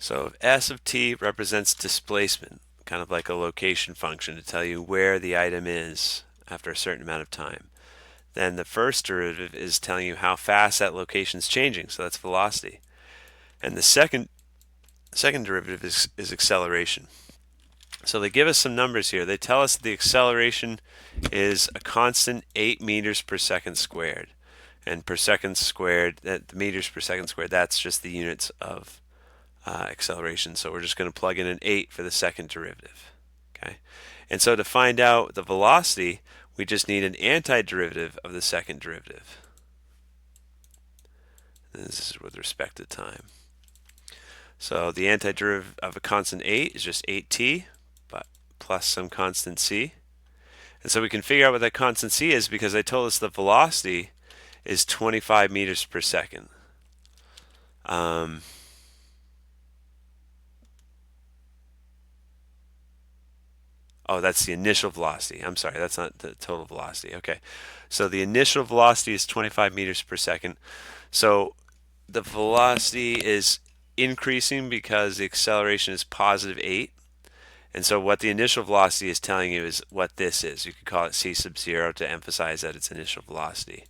So if S of t represents displacement, kind of like a location function to tell you where the item is after a certain amount of time, then the first derivative is telling you how fast that location is changing, so that's velocity. And the second derivative is acceleration. So they give us some numbers here. They tell us the acceleration is a constant 8 meters per second squared. And per second squared, the meters per second squared, that's just the units of acceleration. So we're just going to plug in an 8 for the second derivative. Okay. And so to find out the velocity, we just need an antiderivative of the second derivative. And this is with respect to time. So the antiderivative of a constant 8 is just 8t, but plus some constant c. And so we can figure out what that constant c is because they told us the velocity is 25 meters per second. Oh, that's the initial velocity. I'm sorry, that's not the total velocity. Okay, so the initial velocity is 25 meters per second. So the velocity is increasing because the acceleration is positive 8. And so what the initial velocity is telling you is what this is. You could call it c sub 0 to emphasize that it's initial velocity.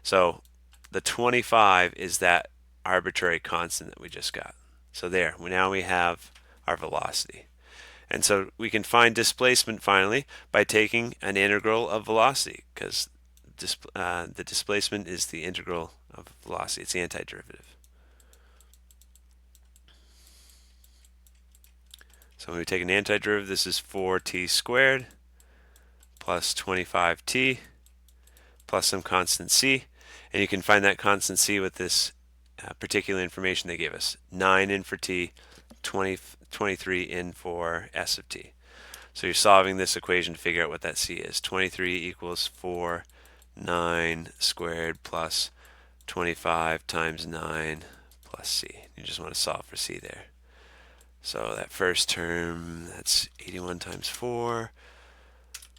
So the 25 is that arbitrary constant that we just got. So there, now we have our velocity. And so we can find displacement finally by taking an integral of velocity, because the displacement is the integral of velocity. It's the antiderivative. So when we take an antiderivative, this is 4t squared plus 25t plus some constant c. And you can find that constant c with this particular information they gave us. 9 in for t, 23 in for s of t. So you're solving this equation to figure out what that c is. 23 equals 4, 9 squared plus 25 times 9 plus c. You just want to solve for c there. So that first term, that's 81 times 4,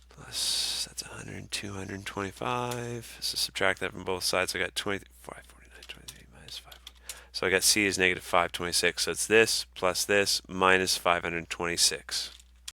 plus that's 100, 225. So subtract that from both sides. So I got 25, 49, 23 minus 5. So I got c is negative 526. So it's this plus this minus 526.